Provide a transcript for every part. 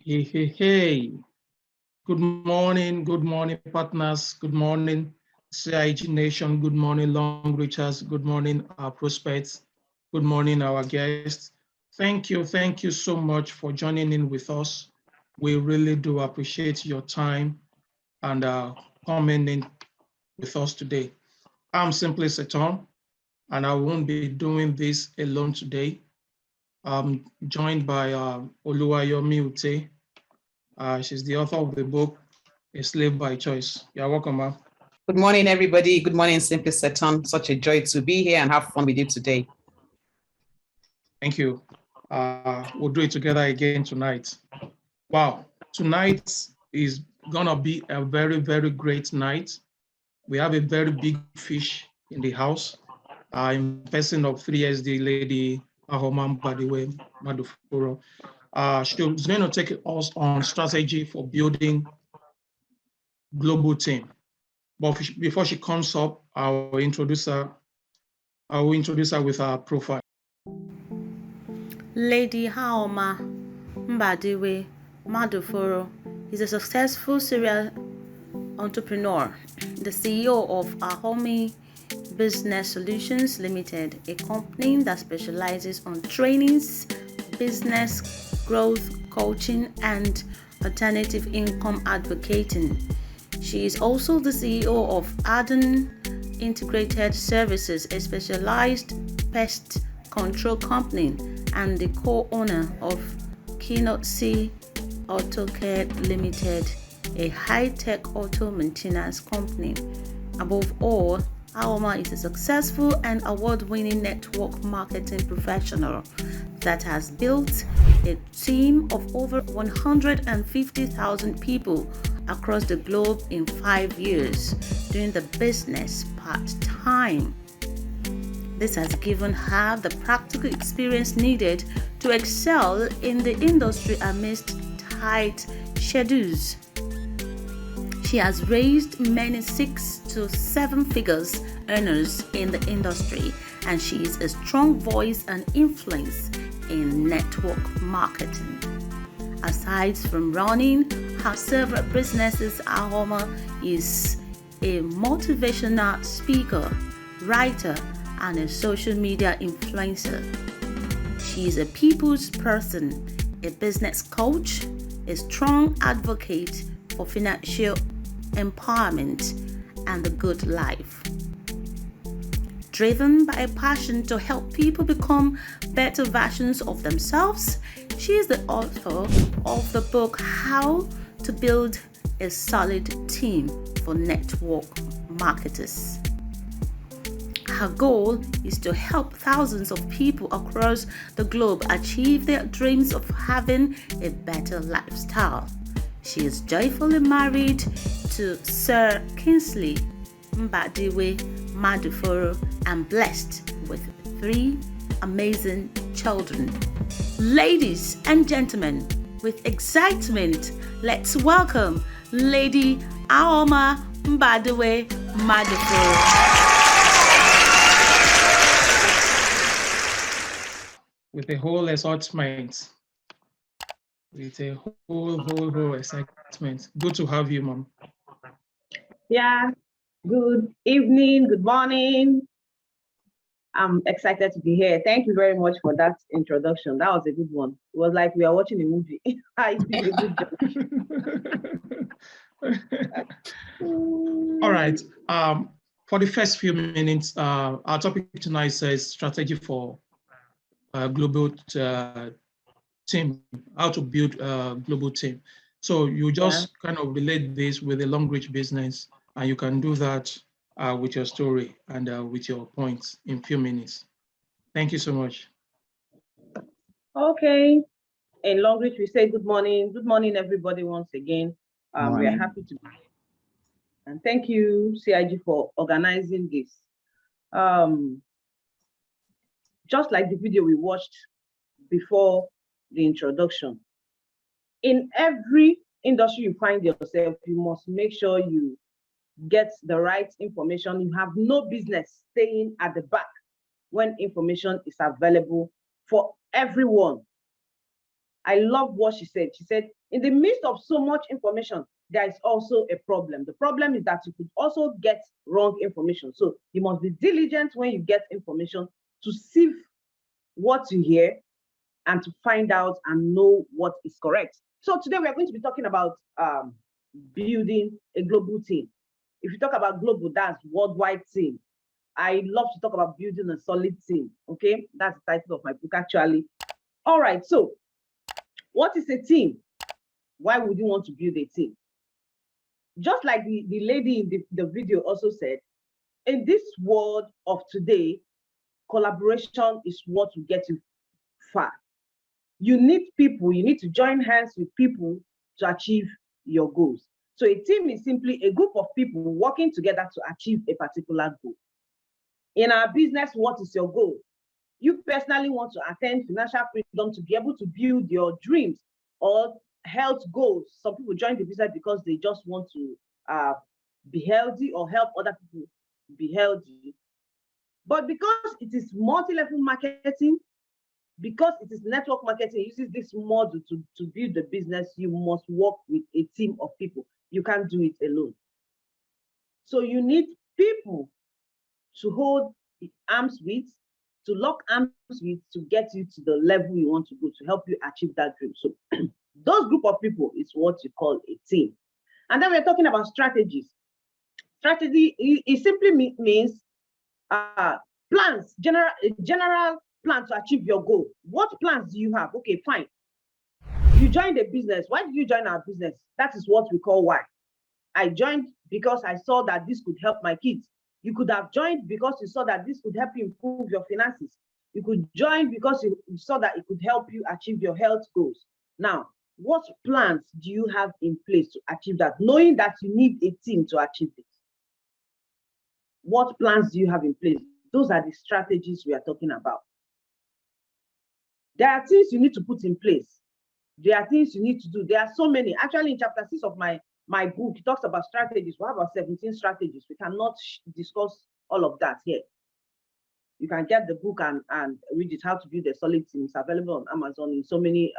Hey. Good morning, partners. Good morning, CIG Nation. Good morning, Longrichers. Good morning, our prospects. Good morning, our guests. Thank you so much for joining in with us. We really do appreciate your time and coming in with us today. I'm Simply Seton, and I won't be doing this alone today. I'm joined by Oluwayomi Ute. She's the author of the book, A Slave by Choice. You're welcome, ma'am. Good morning, everybody. Good morning, Simply Seton. Such a joy to be here and have fun with you today. Thank you. We'll do it together again tonight. Wow, tonight is gonna be a very, very great night. We have a very big fish in the house. In person of 3SD lady AHAOMA MBADIWE MADUFORO. She's going to take us on strategy for building global team. But before she comes up, I will introduce her with her profile. Lady AHAOMA MBADIWE MADUFORO is a successful serial entrepreneur, the CEO of AHAOMA Business Solutions Limited, a company that specializes on trainings, business growth, coaching, and alternative income advocating. She is also the CEO of Arden Integrated Services, a specialized pest control company, and the co-owner of Keynote C Auto Care Limited, a high-tech auto maintenance company. Above all, AHAOMA is a successful and award-winning network marketing professional that has built a team of over 150,000 people across the globe in 5 years, doing the business part-time. This has given her the practical experience needed to excel in the industry amidst tight schedules. She has raised many 6 to 7 figures earners in the industry, and she is a strong voice and influence in network marketing. Aside from running her several businesses, AHAOMA is a motivational speaker, writer, and a social media influencer. She is a people's person, a business coach, a strong advocate for financial empowerment and the good life. Driven by a passion to help people become better versions of themselves, she is the author of the book How to Build a Solid Team for Network Marketers. Her goal is to help thousands of people across the globe achieve their dreams of having a better lifestyle. She is joyfully married to Sir Kingsley MBADIWE MADUFORO and blessed with 3 amazing children. Ladies and gentlemen, with excitement, let's welcome Lady AHAOMA MBADIWE MADUFORO. With a whole assortment. With a whole excitement. Good to have you, Mom. Yeah, good evening, good morning. I'm excited to be here. Thank you very much for that introduction. That was a good one. It was like we are watching a movie. I did a good job. All right. For the first few minutes, our topic tonight says strategy for global team, how to build a global team. So you just kind of relate this with the Longrich business, and you can do that with your story and with your points in a few minutes. Thank you so much. Okay. In Longrich, we say good morning. Good morning, everybody, once again. We are happy to be here. And thank you, CIG, for organizing this. Just like the video we watched before the introduction, in every industry you find yourself, you must make sure you get the right information. You have no business staying at the back when information is available for everyone. I love what she said. She said, in the midst of so much information, there is also a problem. The problem is that you could also get wrong information. So you must be diligent when you get information to sieve what you hear and to find out and know what is correct. So today we are going to be talking about building a global team. If you talk about global, that's worldwide team. I love to talk about building a solid team. Okay, that's the title of my book actually. All right, so what is a team? Why would you want to build a team? Just like the lady in the video also said, in this world of today, collaboration is what will get you far. You need people, you need to join hands with people to achieve your goals. So a team is simply a group of people working together to achieve a particular goal. In our business, what is your goal? You personally want to attain financial freedom to be able to build your dreams or health goals. Some people join the business because they just want to be healthy or help other people be healthy. But because it is multi-level marketing, because it is network marketing, uses this model to build the business, you must work with a team of people. You can't do it alone. So you need people to hold arms with, to lock arms with, to get you to the level you want to go, to help you achieve that dream. So those group of people is what you call a team. And then we're talking about strategies. Strategy, it simply means plans, general plan to achieve your goal. What plans do you have? Okay, fine. You joined a business. Why did you join our business? That is what we call why. I joined because I saw that this could help my kids. You could have joined because you saw that this could help you improve your finances. You could join because you saw that it could help you achieve your health goals. Now, what plans do you have in place to achieve that, knowing that you need a team to achieve it? What plans do you have in place? Those are the strategies we are talking about. There are things you need to put in place. There are things you need to do. There are so many. Actually, in chapter 6 of my book, it talks about strategies. We have about 17 strategies. We cannot discuss all of that here. You can get the book and read it, How to Build a Solid Team. It's available on Amazon in so many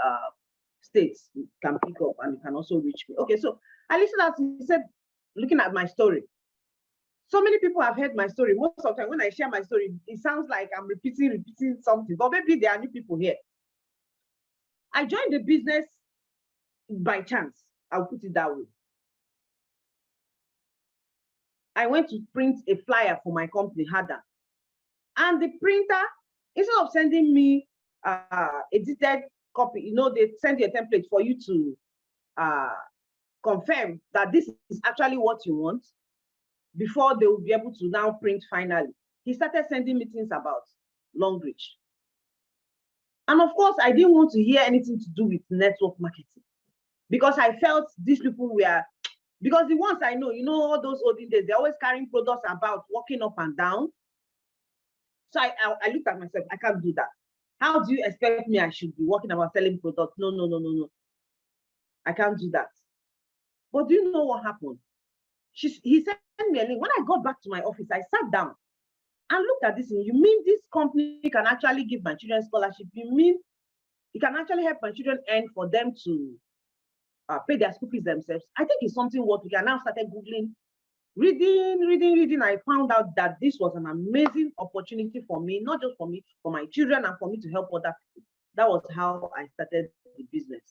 states. You can pick up and you can also reach me. Okay, so I listened as he said, looking at my story. So many people have heard my story. Most of the time when I share my story, it sounds like I'm repeating something, but maybe there are new people here. I joined the business by chance. I'll put it that way. I went to print a flyer for my company, Hada. And the printer, instead of sending me edited copy, you know, they send you a template for you to confirm that this is actually what you want before they will be able to now print finally. He started sending me things about Longrich. And of course, I didn't want to hear anything to do with network marketing because I felt these people were, because the ones I know, you know, all those olden days, they're always carrying products about, walking up and down. So I looked at myself, I can't do that. How do you expect me I should be walking about selling products? No. I can't do that. But do you know what happened? He sent me a link. When I got back to my office, I sat down and looked at this. You mean this company can actually give my children scholarship? You mean it can actually help my children earn for them to pay their school fees themselves? I think it's something what we can now start Googling, reading. I found out that this was an amazing opportunity for me, not just for me, for my children and for me to help other people. That was how I started the business.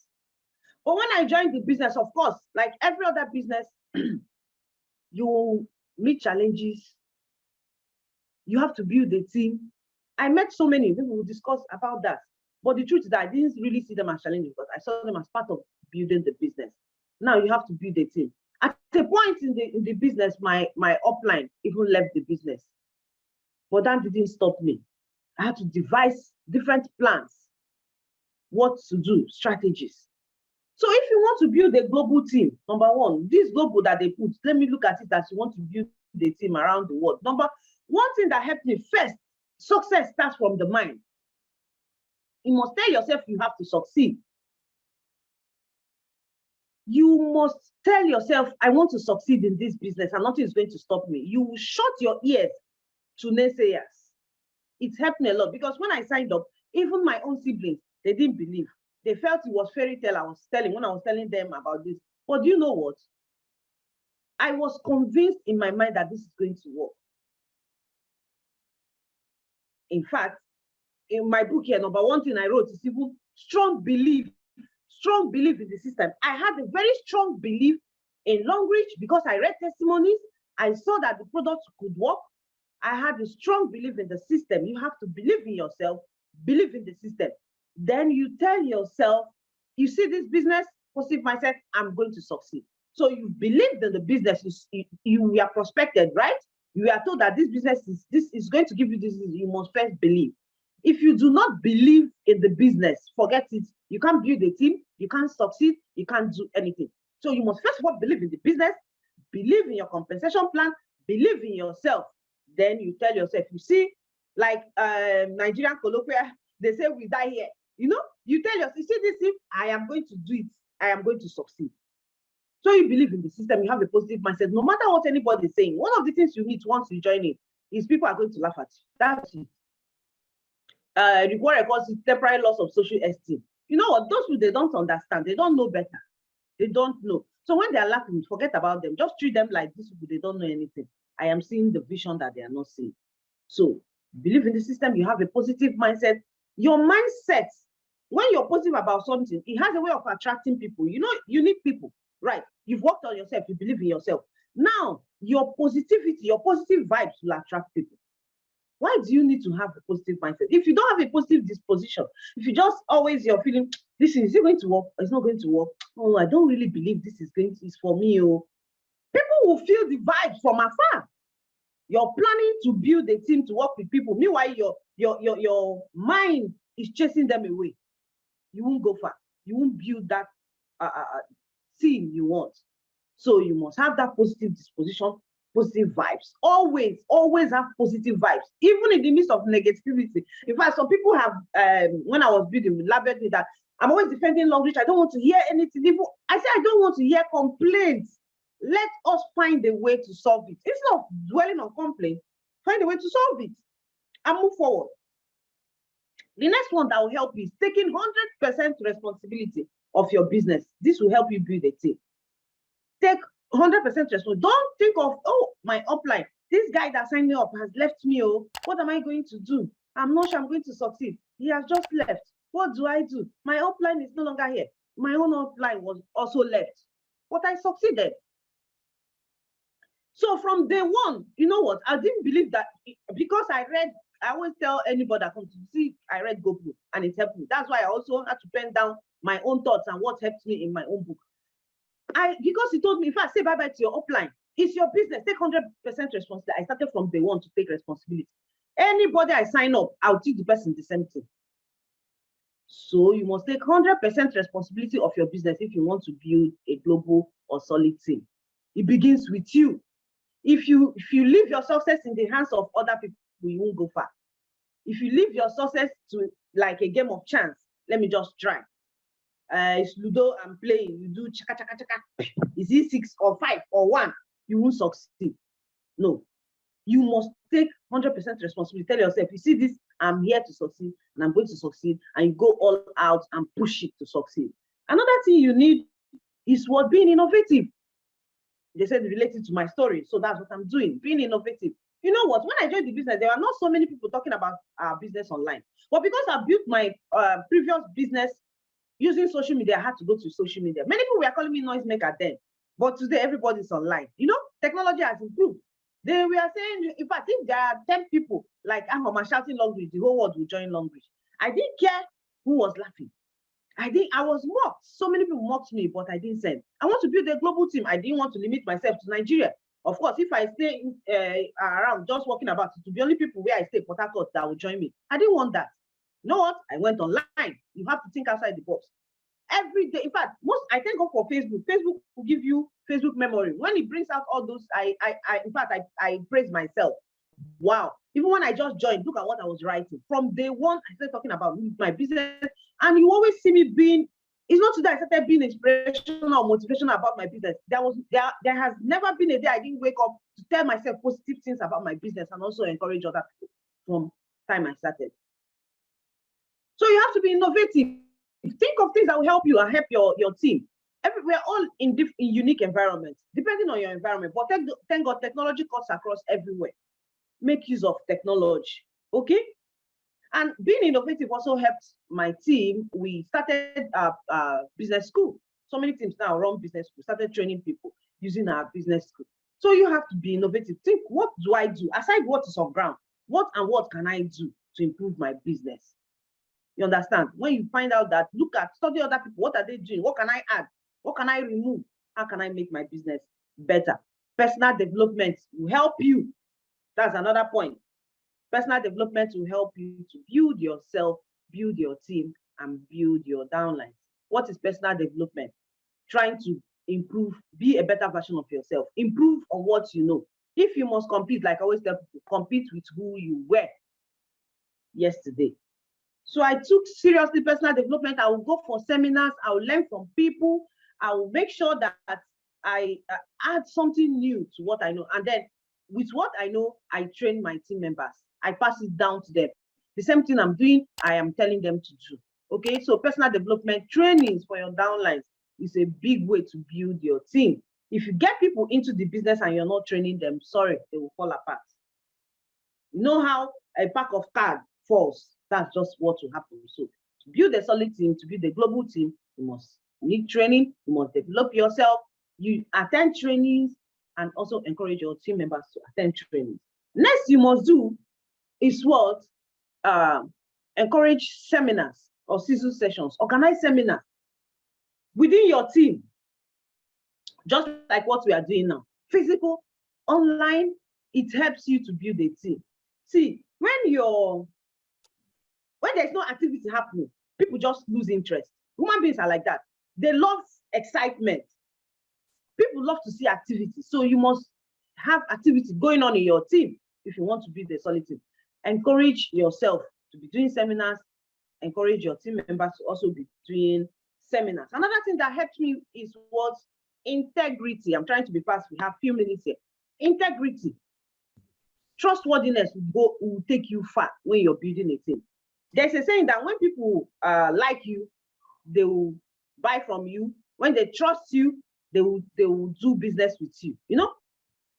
But when I joined the business, of course, like every other business, you meet challenges. You have to build a team. I met so many people who discuss about that. But the truth is that I didn't really see them as challenges, but I saw them as part of building the business. Now you have to build a team. At a point in the business, my upline even left the business. But that didn't stop me. I had to devise different plans, what to do, strategies. So if you want to build a global team, number one, this global that they put, let me look at it as you want to build the team around the world. One thing that helped me first, success starts from the mind. You must tell yourself you have to succeed. You must tell yourself, I want to succeed in this business and nothing is going to stop me. You will shut your ears to naysayers. It helped me a lot because when I signed up, even my own siblings, they didn't believe. They felt it was fairy tale I was telling when I was telling them about this. But do you know what? I was convinced in my mind that this is going to work. In fact, in my book here, number one thing I wrote is even strong belief in the system. I had a very strong belief in Longrich because I read testimonies. I saw that the product could work. I had a strong belief in the system. You have to believe in yourself, believe in the system. Then you tell yourself, you see this business, positive mindset, I'm going to succeed. So you believed in the business, you were prospected, right? You are told that this business is going to give you this, you must first believe. If you do not believe in the business, forget it. You can't build a team, you can't succeed, you can't do anything. So you must first of all believe in the business, believe in your compensation plan, believe in yourself. Then you tell yourself, you see, like Nigerian colloquial, they say we die here. You know, you tell yourself, you see this thing, I am going to do it, I am going to succeed. So you believe in the system, you have a positive mindset. No matter what anybody is saying, one of the things you need once you join it is people are going to laugh at you. That's it. What I call temporary loss of social esteem. You know what? Those people, they don't understand. They don't know better. They don't know. So when they are laughing, forget about them. Just treat them like these people. They don't know anything. I am seeing the vision that they are not seeing. So believe in the system. You have a positive mindset. Your mindset, when you're positive about something, it has a way of attracting people. You know, you need people, right? You've worked on yourself. You believe in yourself. Now, your positivity, your positive vibes will attract people. Why do you need to have a positive mindset? If you don't have a positive disposition, if you just always you're feeling, this is it going to work? It's not going to work. Oh, I don't really believe this is going to, is for me. Oh, people will feel the vibes from afar. You're planning to build a team to work with people. Meanwhile, your mind is chasing them away. You won't go far. You won't build that team you want. So you must have that positive disposition, positive vibes. Always have positive vibes, even in the midst of negativity. In fact, some people have, when I was building, labeled me that I'm always defending Longrich. I don't want to hear anything. I said, I don't want to hear complaints. Let us find a way to solve it. Instead of dwelling on complaints, find a way to solve it and move forward. The next one that will help you is taking 100% responsibility of your business. This will help you build a team. Take 100% responsibility. Don't think of, oh, my upline, this guy that signed me up has left me. Oh, what am I going to do? I'm not sure I'm going to succeed. He has just left. What do I do? My upline is no longer here. My own upline was also left, but I succeeded. So from day one, you know what? I didn't believe that because I always tell anybody that comes to see, I read GoPro and it helped me. That's why I also had to pen down my own thoughts and what helped me in my own book. Because he told me, if I say bye-bye to your upline, it's your business, take 100% responsibility. I started from day one to take responsibility. Anybody I sign up, I'll teach the person the same thing. So you must take 100% responsibility of your business if you want to build a global or solid team. It begins with you. If you leave your success in the hands of other people, you won't go far. If you leave your success to like a game of chance, let me just try. It's Ludo, I'm playing. You do chaka chaka chaka. Is it 6 or 5 or 1? You won't succeed. No, you must take 100% responsibility. Tell yourself, you see this, I'm here to succeed and I'm going to succeed, and you go all out and push it to succeed. Another thing you need is what being innovative. They said related to my story, so that's what I'm doing, being innovative. You know what? When I joined the business, there are not so many people talking about our business online. But because I built my previous business using social media, I had to go to social media. Many people were calling me noisemaker then, but today everybody's online. You know, technology has improved. They were saying, in fact, if there are 10 people like AHAOMA shouting Longrich, the whole world will join Longrich. I didn't care who was laughing. I was mocked. So many people mocked me, but I didn't send. I want to build a global team. I didn't want to limit myself to Nigeria. Of course, if I stay around just walking about, it will be only people where I stay, Port Harcourt, that will join me. I didn't want that. You know what? I went online. You have to think outside the box. Every day, in fact, I thank God for Facebook. Facebook will give you Facebook memory. When it brings out all those, in fact, I praise myself. Wow. Even when I just joined, look at what I was writing. From day one, I started talking about my business. And you always see me being, it's not today I started being inspirational or motivational about my business. There has never been a day I didn't wake up to tell myself positive things about my business and also encourage other people from the time I started. So you have to be innovative. Think of things that will help you and help your team. We're all in unique environments, depending on your environment. But thank God, technology cuts across everywhere. Make use of technology, okay? And being innovative also helps my team. We started a business school. So many teams now run business school, started training people using our business school. So you have to be innovative. Think, what do I do? Aside what is on ground, what can I do to improve my business? You understand? When you find out that, study other people. What are they doing? What can I add? What can I remove? How can I make my business better? Personal development will help you. That's another point. Personal development will help you to build yourself, build your team, and build your downlines. What is personal development? Trying to improve, be a better version of yourself. Improve on what you know. If you must compete, like I always tell people, compete with who you were yesterday. So I took seriously personal development. I will go for seminars. I will learn from people. I will make sure that I add something new to what I know. And then with what I know, I train my team members. I pass it down to them. The same thing I'm doing, I am telling them to do. Okay, so personal development trainings for your downlines is a big way to build your team. If you get people into the business and you're not training them, sorry, they will fall apart. You know how a pack of cards falls? That's just what will happen. So to build a solid team, to build a global team, you must need training, you must develop yourself, you attend trainings, and also encourage your team members to attend trainings. Next, you must do is what? Encourage seminars or season sessions, organize seminars within your team, just like what we are doing now. Physical, online, it helps you to build a team. See, when there's no activity happening, people just lose interest. Human beings are like that. They love excitement. People love to see activity. So you must have activity going on in your team if you want to build a solid team. Encourage yourself to be doing seminars. Encourage your team members to also be doing seminars. Another thing that helps me is what? Integrity. I'm trying to be fast. We have a few minutes here. Integrity. Trustworthiness will take you far when you're building a team. There's a saying that when people like you, they will buy from you. When they trust you, they will do business with you. You know,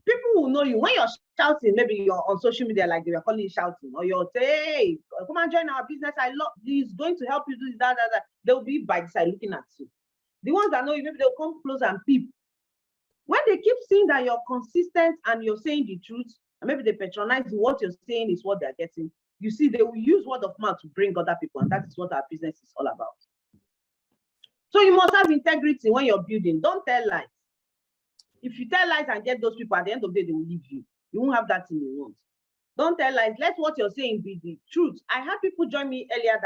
people will know you when you're shouting. Maybe you're on social media, like they were calling you shouting, or you're saying, "Hey, come and join our business. I love this. Going to help you do that." They'll be by the side looking at you. The ones that know you, maybe they'll come close and peep. When they keep seeing that you're consistent and you're saying the truth, and maybe they patronize you, what you're saying is what they're getting. You see, they will use word of mouth to bring other people, and that is what our business is all about. So you must have integrity when you're building. Don't tell lies. If you tell lies and get those people, at the end of the day, they will leave you. You won't have that thing you want. Don't tell lies. Let what you're saying be the truth. I had people join me earlier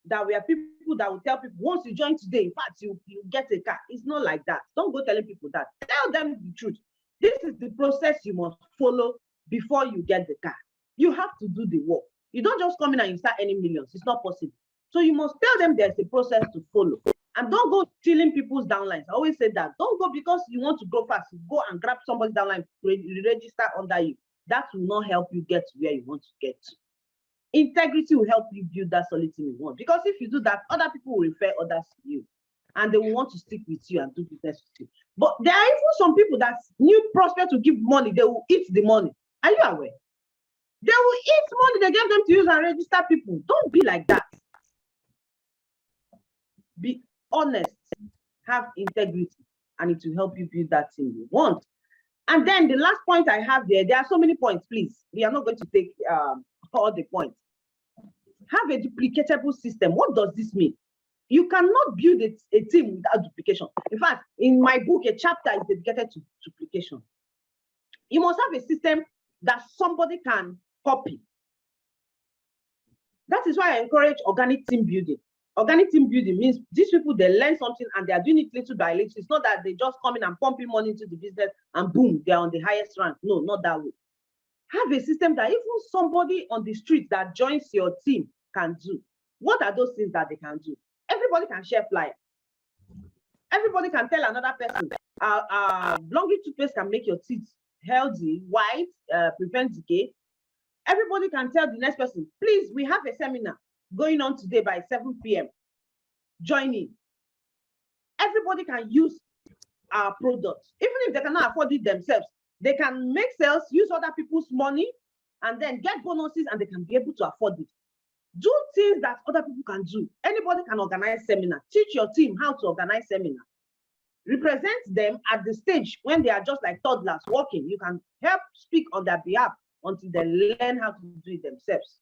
that were people that will tell people, once you join today, in fact, you get a car. It's not like that. Don't go telling people that. Tell them the truth. This is the process you must follow before you get the car. You have to do the work. You don't just come in and you start earning millions. It's not possible. So you must tell them there's a process to follow. And don't go stealing people's downlines. I always say that. Don't go because you want to grow fast. You go and grab somebody's downline, register under you. That will not help you get to where you want to get to. Integrity will help you build that solid team you want. Because if you do that, other people will refer others to you. And they will want to stick with you and do business with you. But there are even some people that new prospects to give money. They will eat the money. Are you aware? They will eat money they gave them to use and register people. Don't be like that. Be honest, have integrity, and it will help you build that thing you want. And then the last point I have there are so many points, please. We are not going to take all the points. Have a duplicatable system. What does this mean? You cannot build a team without duplication. In fact, in my book, a chapter is dedicated to duplication. You must have a system that somebody can copy. That is why I encourage organic team building. Organic team building means these people, they learn something and they are doing it little by little. It's not that they just come in and pumping money into the business and boom, they're on the highest rank. No, not that way. Have a system that even somebody on the street that joins your team can do. What are those things that they can do? Everybody can share flyer. Everybody can tell another person, Longrich toothpaste can make your teeth healthy, white, prevent decay. Everybody can tell the next person, please, we have a seminar going on today by 7 p.m. join in. Everybody can use our products. Even if they cannot afford it themselves, they can make sales, use other people's money, and then get bonuses, and they can be able to afford it. Do things that other people can do. Anybody can organize seminar. Teach your team how to organize seminar. Represent them at the stage when they are just like toddlers walking. You can help speak on their behalf until they learn how to do it themselves.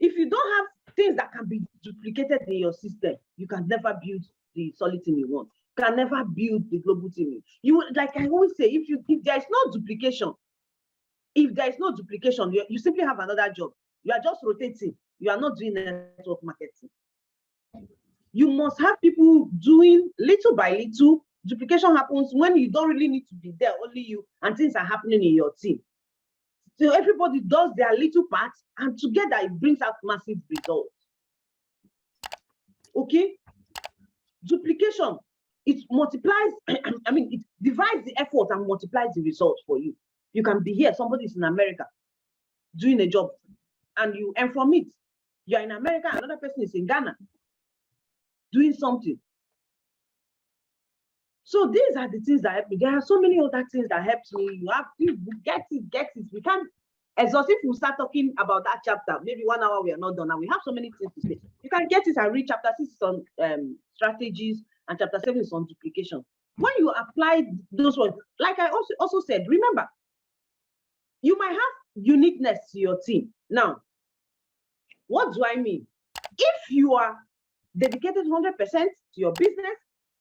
If you don't have things that can be duplicated in your system, you can never build the solid team you want. You can never build the global team. You, like I always say, if there is no duplication, you simply have another job. You are just rotating. You are not doing network marketing. You must have people doing little by little. Duplication happens when you don't really need to be there, only you, and things are happening in your team. So everybody does their little part, and together it brings out massive results. Okay? Duplication, it multiplies, I mean, it divides the effort and multiplies the results for you. You can be here, somebody is in America doing a job, and you earn from it. You're in America, another person is in Ghana doing something. So these are the things that help me. There are so many other things that help me. You have to get it. We can't exhaust. If we start talking about that chapter, maybe 1 hour we are not done, and we have so many things to say. You can get it and read chapter 6 is on strategies, and chapter 7 is on duplication. When you apply those ones, like I also said, remember, you might have uniqueness to your team. Now, what do I mean? If you are dedicated 100% to your business,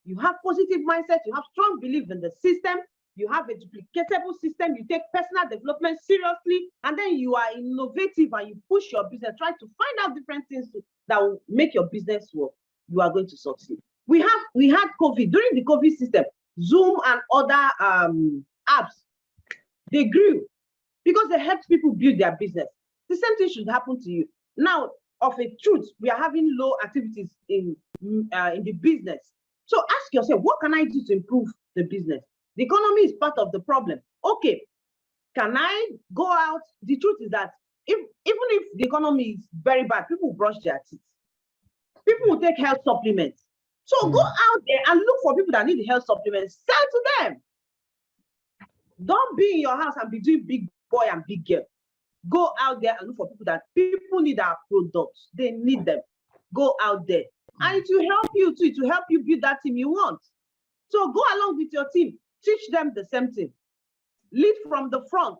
you have positive mindset, you have strong belief in the system, you have a duplicatable system, you take personal development seriously, and then you are innovative and you push your business, try to find out different things that will make your business work, you are going to succeed. We had COVID. During the COVID system, Zoom and other apps, they grew because they helped people build their business. The same thing should happen to you. Now, of a truth, we are having low activities in the business. So ask yourself, what can I do to improve the business? The economy is part of the problem. Okay, can I go out? The truth is that even if the economy is very bad, people will brush their teeth. People will take health supplements. So go out there and look for people that need health supplements. Sell to them. Don't be in your house and be doing big boy and big girl. Go out there and look for people need our products. They need them. Go out there. And it will help you too. It will help you build that team you want. So go along with your team. Teach them the same thing. Lead from the front.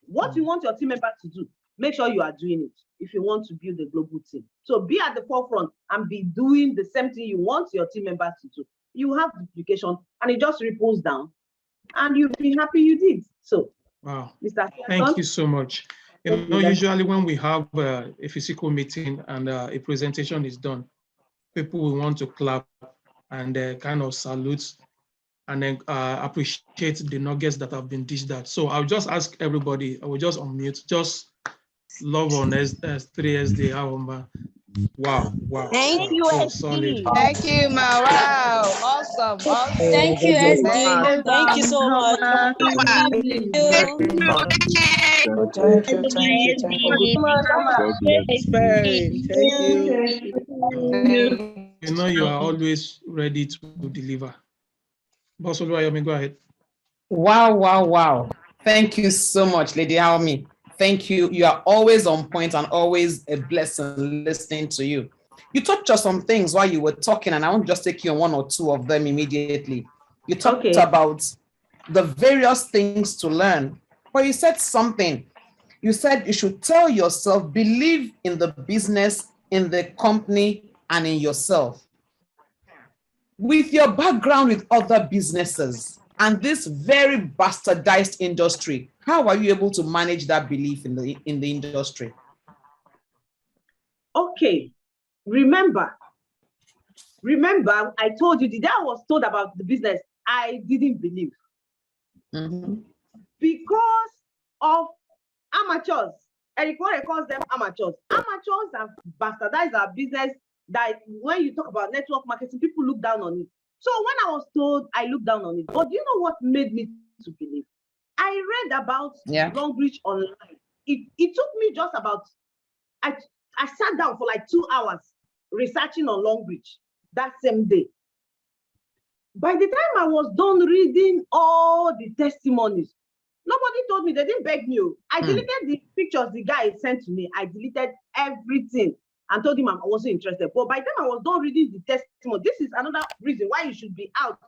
What you want your team members to do, make sure you are doing it if you want to build a global team. So be at the forefront and be doing the same thing you want your team members to do. You have duplication and it just ripples down and you'll be happy you did. So, wow. Mr. Thank you so much. You know, usually when we have a physical meeting and a presentation is done, people will want to clap and kind of salute and then appreciate the nuggets that have been dished out. So I'll just ask everybody, I will just unmute, just love on S3SD AHAOMA. Wow, wow. Thank you, so SD. solid. Thank you, Ma. Wow. Awesome. Thank you, SD. Thank you so much. Thank you. You know, you are always ready to deliver. Boss Oluwayomi, go ahead. Wow, wow, wow. Thank you so much, Lady AHAOMA. Thank you. You are always on point and always a blessing listening to you. You touched on some things while you were talking, and I want to just take you on one or two of them immediately. You talked about the various things to learn, but you said something. You said you should tell yourself, believe in the business, in the company, and in yourself. With your background with other businesses and this very bastardized industry, how are you able to manage that belief in the industry? Okay, remember, I told you the day I was told about the business, I didn't believe. Because of amateurs. Eric Warren calls them amateurs. Amateurs have bastardized our business that when you talk about network marketing, people look down on it. So when I was told, I looked down on it. But do you know what made me to believe? I read about Longrich online. It took me just about, I sat down for like 2 hours researching on Longrich that same day. By the time I was done reading all the testimonies, nobody told me, they didn't beg me. I deleted the pictures the guy sent to me. I deleted everything and told him I wasn't interested. But by the time I was done reading the testimony, this is another reason why you should be out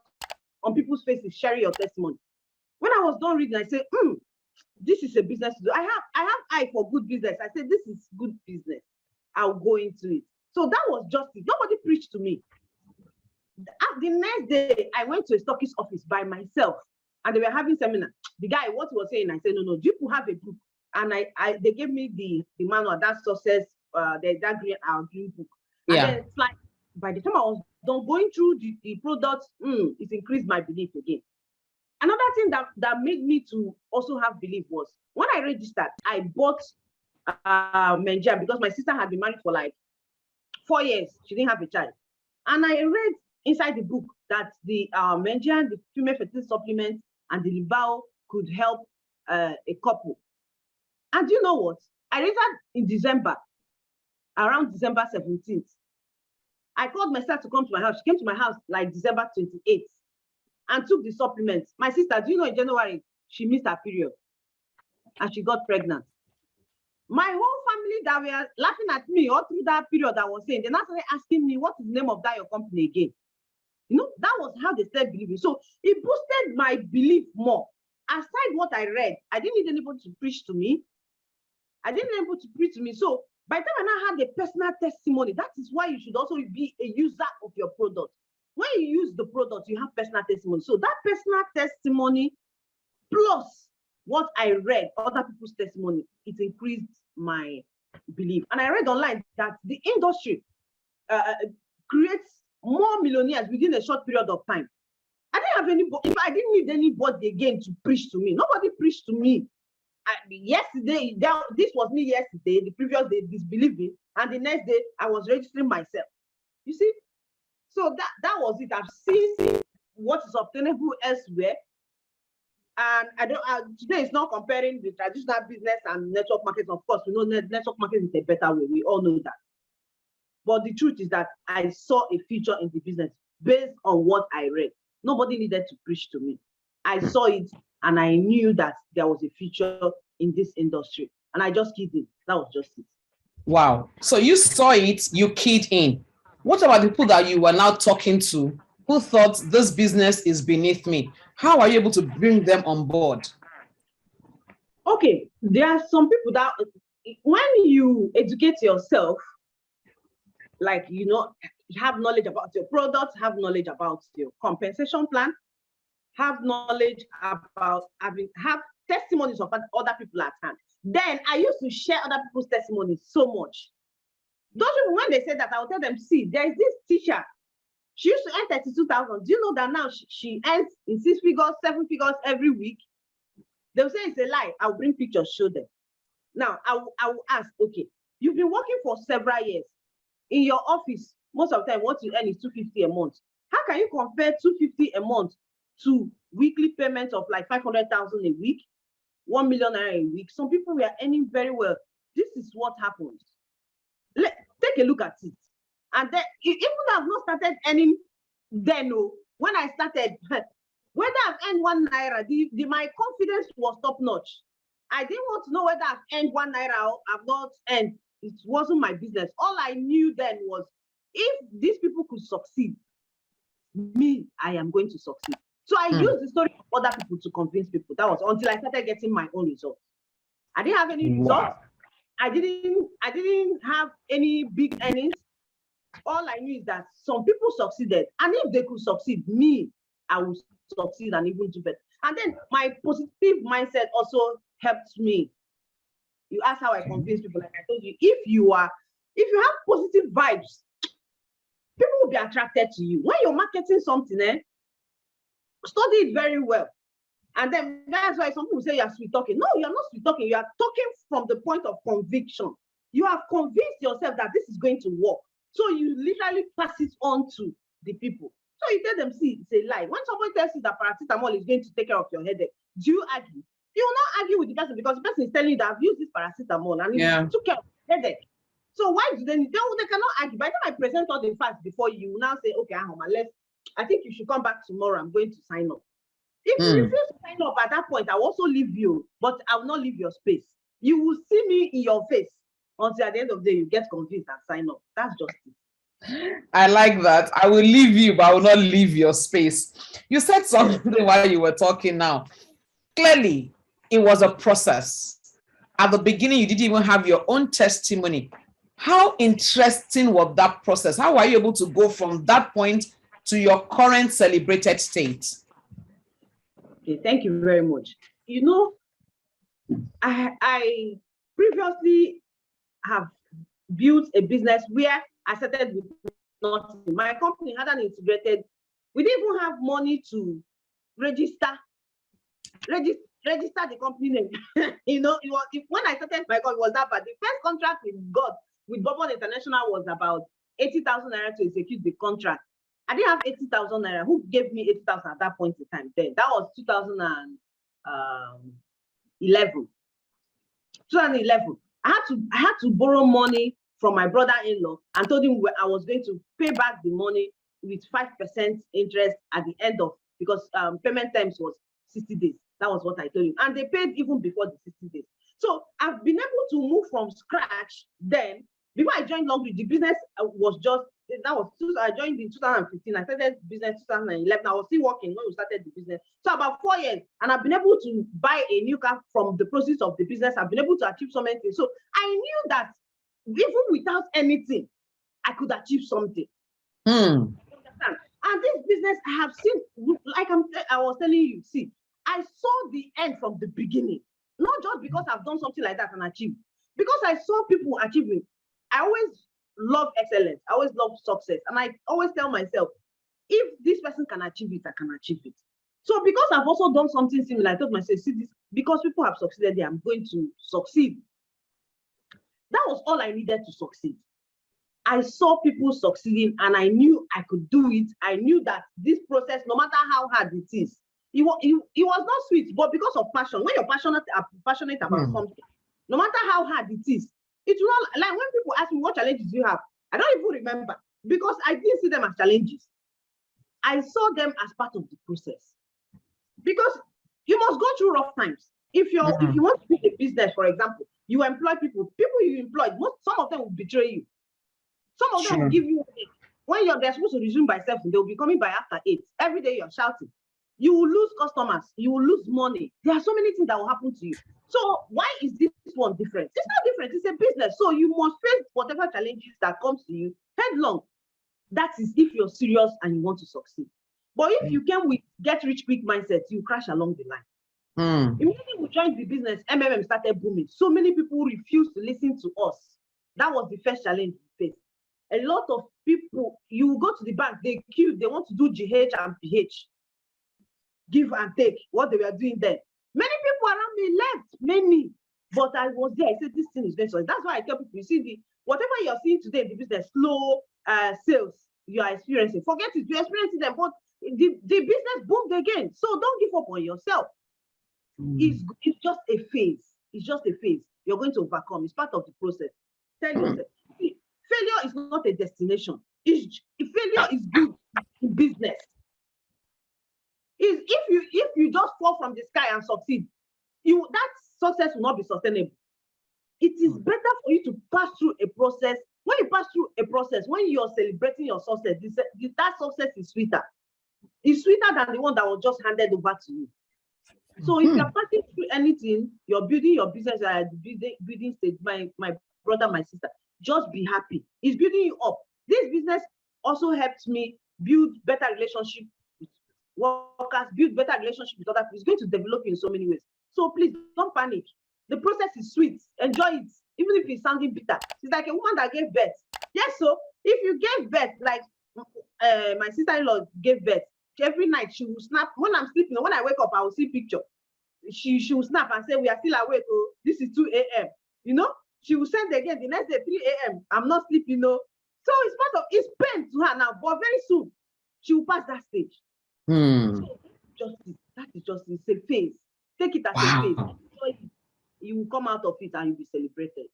on people's faces sharing your testimony. When I was done reading, I said, this is a business to do. I have eye for good business. I said, this is good business. I'll go into it. So that was justice. Nobody preached to me. The next day, I went to a stockist office by myself, and they were having seminar. The guy, what he was saying, I said, no, you have a book. And they gave me the manual, that success, that green book. And then it's like, by the time I was done going through the products, it increased my belief again. Another thing that made me to also have belief was when I registered, I bought Menja because my sister had been married for like 4 years. She didn't have a child. And I read inside the book that the Menja, the female fertility supplement, and the Libao could help a couple. And you know what? I registered in December, around December 17th. I called my sister to come to my house. She came to my house like December 28th and took the supplements. My sister, do you know, in January, she missed her period and she got pregnant. My whole family that were laughing at me all through that period I was saying, they now started asking me, what is the name of your company again? You know, that was how they started believing. So it boosted my belief more. Aside what I read, I didn't need anybody to preach to me. So by the time I now had a personal testimony, that is why you should also be a user of your product. When you use the product, you have personal testimony. So that personal testimony plus what I read, other people's testimony, it increased my belief. And I read online that the industry creates more millionaires within a short period of time. I didn't have anybody, if I didn't need anybody again to preach to me. Nobody preached to me. Yesterday, this was me yesterday, the previous day, disbelieving, and the next day, I was registering myself. You see? So that was it. I've seen what is obtainable elsewhere. And today is not comparing the traditional business and network marketing. Of course, we know network marketing is a better way. We all know that. But the truth is that I saw a future in the business based on what I read. Nobody needed to preach to me. I saw it and I knew that there was a future in this industry. And I just keyed in. That was just it. Wow. So you saw it, you keyed in. What about the people that you were now talking to who thought this business is beneath me? How are you able to bring them on board? Okay, there are some people that when you educate yourself, like, you know, have knowledge about your products, have knowledge about your compensation plan, have knowledge about have testimonies of other people at hand. Then I used to share other people's testimonies so much. Those people, when they say that, I will tell them, see, there is this teacher. She used to earn 32,000. Do you know that now she earns in 6 figures, 7 figures every week? They'll say it's a lie. I'll bring pictures, show them. Now, I will ask, okay, you've been working for several years. In your office, most of the time, what you earn is 250 a month. How can you compare 250 a month to weekly payments of like 500,000 a week, 1 million a week? Some people were earning very well. This is what happens. Take a look at it. And then, even though I've not started earning then, when I started, whether I've earned 1 naira, my confidence was top notch. I didn't want to know whether I've earned 1 naira or I've not earned. It wasn't my business. All I knew then was, if these people could succeed, me, I am going to succeed. So I used the story of other people to convince people. That was until I started getting my own results. I didn't have any results. I didn't have any big earnings. All I knew is that some people succeeded. And if they could succeed, me, I would succeed and even do better. And then my positive mindset also helped me. You asked how I convince people. Like I told you, if you have positive vibes, people will be attracted to you. When you're marketing something, study it very well. And then that's why some people say you're sweet talking. No, you're not sweet talking. You are talking from the point of conviction. You have convinced yourself that this is going to work. So you literally pass it on to the people. So you tell them, see, it's a lie. When somebody tells you that paracetamol is going to take care of your headache, do you argue? You will not argue with the person because the person is telling you that I've used this paracetamol and it took care of the headache. So why do they cannot argue? By the time I present all the facts before you, now say, okay, AHAOMA, I think you should come back tomorrow. I'm going to sign up. If you refuse to sign up at that point, I will also leave you, but I will not leave your space. You will see me in your face until at the end of the day you get convinced and sign up. That's just it. I like that. I will leave you, but I will not leave your space. You said something while you were talking now. Clearly, it was a process. At the beginning, you didn't even have your own testimony. How interesting was that process? How were you able to go from that point to your current celebrated state? Okay, thank you very much. You know, I previously have built a business where I started with nothing. My company hadn't integrated. We didn't even have money to register the company name. You know, when I started my company, it was that bad. The first contract we got with Bourbon International was about 80,000 naira to execute the contract. I didn't have 80,000 naira. Who gave me 80,000 at that point in time? Then that was 2011. 2011. I had to borrow money from my brother-in-law and told him I was going to pay back the money with 5% interest at the end of, because payment times was 60 days. That was what I told him. And they paid even before the 60 days. So I've been able to move from scratch. Then, before I joined Longrich, the business was just, I joined in 2015. I started business 2011. I was still working when we started the business. So about 4 years, and I've been able to buy a new car from the proceeds of the business. I've been able to achieve so many things. So I knew that even without anything, I could achieve something. Understand? And this business, I have seen, like I was telling you, see, I saw the end from the beginning. Not just because I've done something like that and achieved, because I saw people achieving. I always love excellence. I always love success. And I always tell myself, if this person can achieve it, I can achieve it. So because I've also done something similar, I told myself, see this, because people have succeeded there, I'm going to succeed. That was all I needed to succeed. I saw people succeeding and I knew I could do it. I knew that this process, no matter how hard it is, it was not sweet, but because of passion. When you're passionate about something, no matter how hard it is, it's not like when people ask me what challenges do you have, I don't even remember because I didn't see them as challenges. I saw them as part of the process. Because you must go through rough times. If you want to build a business, for example, you employ people you employ, some of them will betray you. Some of them will give you money. When they're supposed to resume by 7, they'll be coming by after 8. Every day you're shouting. You will lose customers. You will lose money. There are so many things that will happen to you. So why is this one different? It's not different. It's a business. So you must face whatever challenges that comes to you headlong. That is if you're serious and you want to succeed. But if you can with get rich quick mindset, you crash along the line. Immediately we joined the business, MMM started booming. So many people refused to listen to us. That was the first challenge we faced. A lot of people, you go to the bank, they queue, they want to do GH and PH. Give and take, what they were doing there. Many people around me left, many. But I was there, I said, this thing is very sorry. That's why I tell people, you see, whatever you're seeing today in the business, slow sales you are experiencing. Forget it, you're experiencing them, but the business boomed again. So don't give up on yourself. It's just a phase. It's just a phase. You're going to overcome. It's part of the process. Tell yourself, see, failure is not a destination. Failure is good in business. If you just fall from the sky and succeed, that success will not be sustainable. It is better for you to pass through a process. When you pass through a process, when you're celebrating your success, that success is sweeter. It's sweeter than the one that was just handed over to you. So if you're passing through anything, you're building your business at the building stage, my brother, my sister, just be happy. It's building you up. This business also helps me build better relationships with workers, build better relationships with other people. It's going to develop you in so many ways. So please don't panic. The process is sweet. Enjoy it, even if it's sounding bitter. It's like a woman that gave birth. Yes, so if you gave birth, like my sister-in-law gave birth, every night she will snap. When I'm sleeping, when I wake up, I will see picture. She will snap and say, we are still awake. Oh, this is 2 a.m. You know, she will send again the next day, 3 a.m. I'm not sleeping, no. So it's pain to her now, but very soon she will pass that stage. So that is just it's a phase. Take it as a phase. You will come out of it and you'll be celebrated.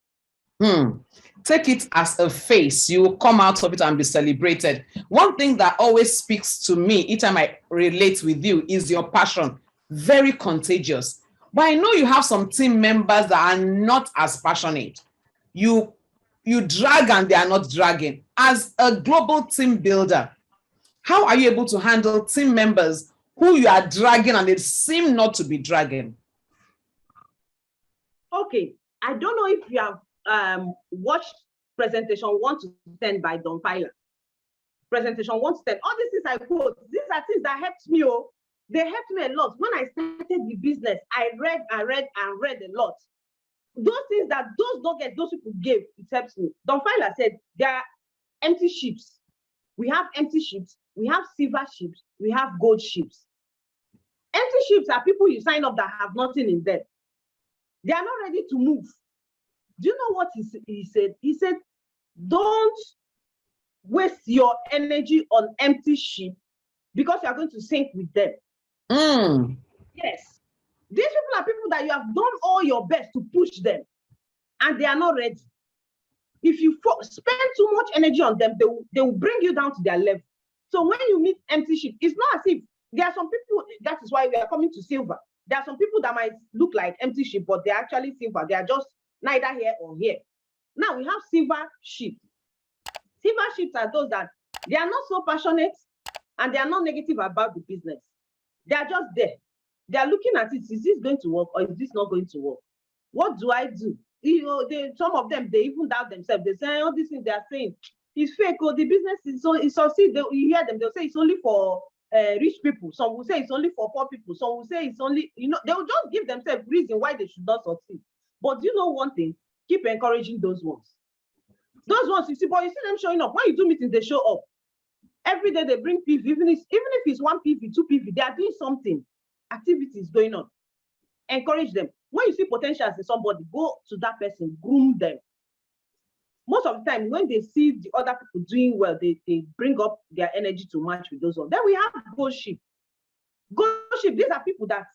Take it as a phase. You will come out of it and be celebrated. One thing that always speaks to me each time I relate with you is your passion. Very contagious. But I know you have some team members that are not as passionate. You drag and they are not dragging. As a global team builder, how are you able to handle team members who you are dragging and they seem not to be dragging? Okay, I don't know if you have watched presentation 1 to 10 by Don Piler. Presentation 1 to 10. All these things I quote, these are things that helped me. Oh, they helped me a lot. When I started the business, I read a lot. Those things that those nuggets, those people gave, it helps me. Don Piler said there are empty ships. We have empty ships. We have silver ships. We have gold ships. Empty ships are people you sign up that have nothing in them. They are not ready to move. Do you know what he said? He said, don't waste your energy on empty ship because you are going to sink with them. Yes. These people are people that you have done all your best to push them and they are not ready. If you spend too much energy on them, they will bring you down to their level. So when you meet empty ship, it's not as if there are some people, that is why we are coming to silver. There are some people that might look like empty ship, but they're actually silver. They are just neither here or here. Now we have silver ships. Silver ships are those that they are not so passionate and they are not negative about the business. They are just there. They are looking at it. Is this going to work or is this not going to work? What do I do? You know, some of them, they even doubt themselves. They say, all these things they are saying, it's fake. Oh, the business is so, it succeeds. You hear them, they'll say it's only for rich people. Some will say it's only for poor people. Some will say it's only, you know, they will just give themselves reason why they should not succeed. But you know one thing, keep encouraging those ones. Those ones, you see, but you see them showing up. When you do meetings, they show up. Every day they bring PV, even if it's 1 PV, 2 PV, they are doing something. Activities going on. Encourage them. When you see potentials in somebody, go to that person, groom them. Most of the time, when they see the other people doing well, they bring up their energy to match with those ones. Then we have gold ship. Gold ship, these are people that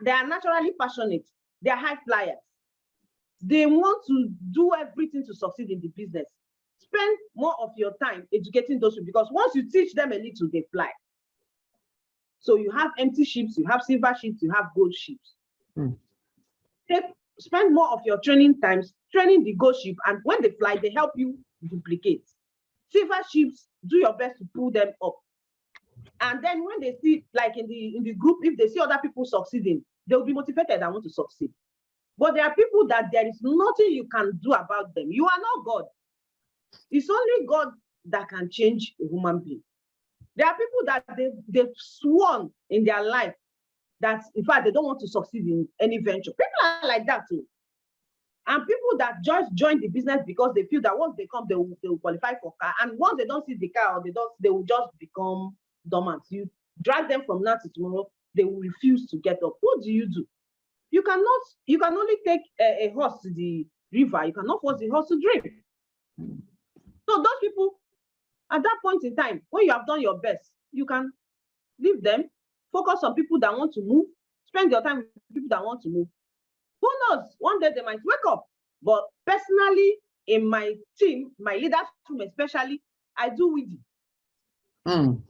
they are naturally passionate. They are high flyers. They want to do everything to succeed in the business. Spend more of your time educating those people because once you teach them a little, they fly. So you have empty ships, you have silver ships, you have gold ships. Spend more of your training times training the gold ship, and when they fly, they help you duplicate. Silver ships, do your best to pull them up. And then when they see, like in the group, if they see other people succeeding, they will be motivated and want to succeed. But there are people that there is nothing you can do about them. You are not God. It's only God that can change a human being. There are people that they've sworn in their life that, in fact, they don't want to succeed in any venture. People are like that too. And people that just join the business because they feel that once they come, they will qualify for car. And once they don't see the car, or they will just become dormant. You drag them from now to tomorrow, they will refuse to get up. What do? You can only take a horse to the river. You cannot force the horse to drink. So those people, at that point in time, when you have done your best, you can leave them, focus on people that want to move, spend your time with people that want to move. Who knows? One day they might wake up. But personally, in my team, my leadership especially, I do weeding.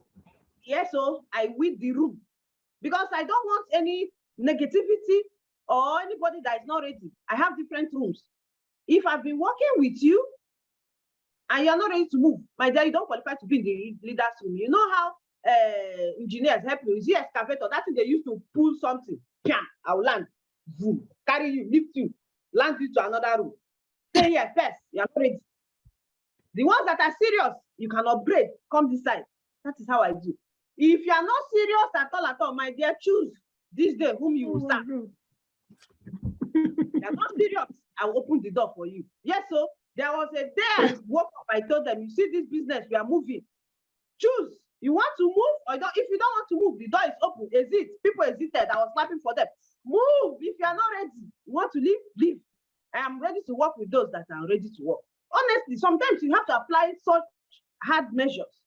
Yes, so I weed the room because I don't want any negativity or anybody that is not ready. I have different rooms. If I've been working with you and you're not ready to move, my dear, you don't qualify to be in the leader's room. You know how engineers help you? You see excavator, that's they used to pull something. I'll land, boom, carry you, lift you, land you to another room. Stay here first, you're not ready. The ones that are serious, you can upgrade, come this side. That is how I do. If you are not serious at all, my dear, choose this day whom you will start. They are not serious, I will open the door for you. Yes, so there was a day I woke up, I told them, you see this business, we are moving. Choose. You want to move or don't? If you don't want to move, the door is open. Exit. People exited. I was clapping for them. Move. If you are not ready, you want to leave, leave. I am ready to work with those that are ready to work. Honestly, sometimes you have to apply such hard measures.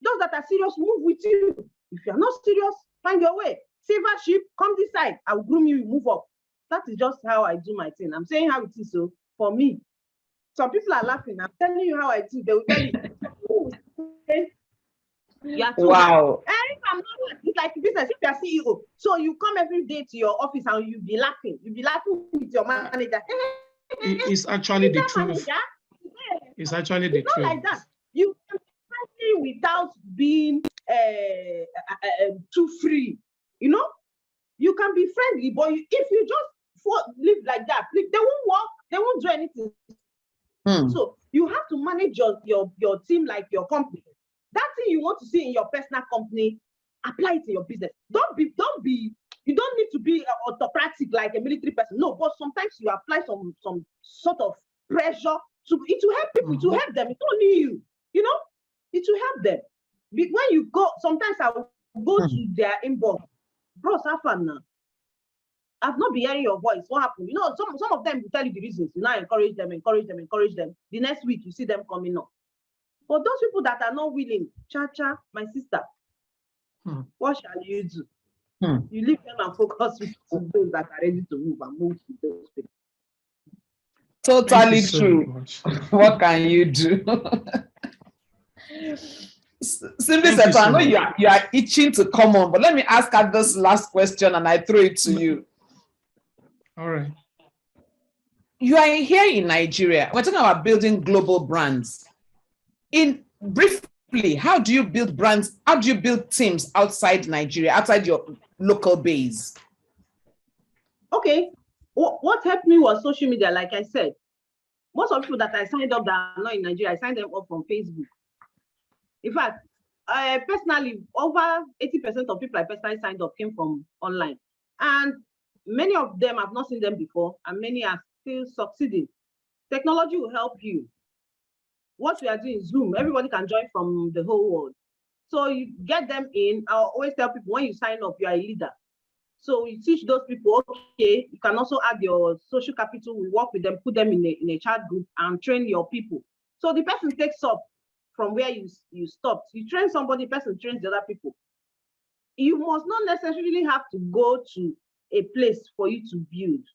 Those that are serious, move with you. If you are not serious, find your way. Silver ship, come this side. I will groom you, move up. That is just how I do my thing. I'm saying how it is, so for me. Some people are laughing. I'm telling you how I do. They will tell you, you are too Wow. hard. And if I'm not, it's like business. If you are CEO, so you come every day to your office and you be laughing. You be laughing with your manager. It's actually the truth. It's actually the truth. Not like that. You can be friendly without being too free. You know, you can be friendly, but if you just live like that, they won't work. They won't do anything. So you have to manage your team like your company. That thing you want to see in your personal company, apply it in your business. Don't be. You don't need to be autocratic like a military person. No, but sometimes you apply some sort of pressure it will help people. It will help them. It's only you. You know, it will help them. When you go, sometimes I will go to their inbox. Bro, Safan, I've not been hearing your voice. What happened? You know, some of them will tell you the reasons. You now encourage them. The next week you see them coming up. But those people that are not willing, Cha, my sister, what shall you do? You leave them and focus with those that are ready to move and move with those people. Totally true. What can you do? Simply said, I know you are itching to come on, but let me ask her this last question and I throw it to you. All right. You are here in Nigeria. We're talking about building global brands. Briefly, how do you build brands? How do you build teams outside Nigeria, outside your local base? Okay. What helped me was social media, like I said. Most of the people that I signed up that are not in Nigeria, I signed them up from Facebook. In fact, personally, over 80% of people I personally signed up came from online. And many of them I've not seen them before, and many are still succeeding. Technology will help you. What we are doing is Zoom. Everybody can join from the whole world. So you get them in. I always tell people, when you sign up, you are a leader. So you teach those people, okay, you can also add your social capital. We work with them, put them in a chat group and train your people. So the person takes up from where you stopped. You train somebody, the person trains the other people. You must not necessarily have to go to a place for you to build.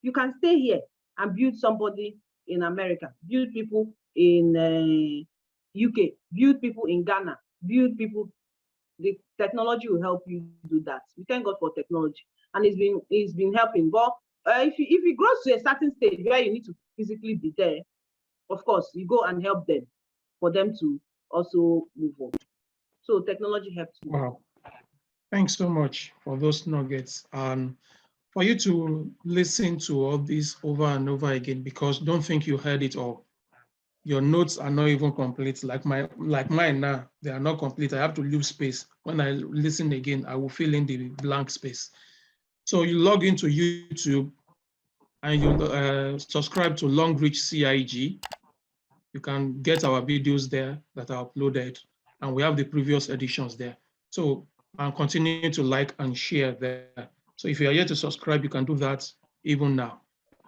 You can stay here and build somebody in America, build people in UK, build people in Ghana, build people. The technology will help you do that. We thank God for technology, and it's been helping. But if it grows to a certain stage where you need to physically be there, of course, you go and help them for them to also move on. So technology helps you. Wow. Thanks so much for those nuggets. And for you to listen to all this over and over again, because don't think you heard it all. Your notes are not even complete. Like mine now, they are not complete. I have to leave space. When I listen again, I will fill in the blank space. So you log into YouTube and you subscribe to Longrich CIG. You can get our videos there that are uploaded, and we have the previous editions there. So and continue to like and share there. So if you are yet to subscribe, you can do that even now.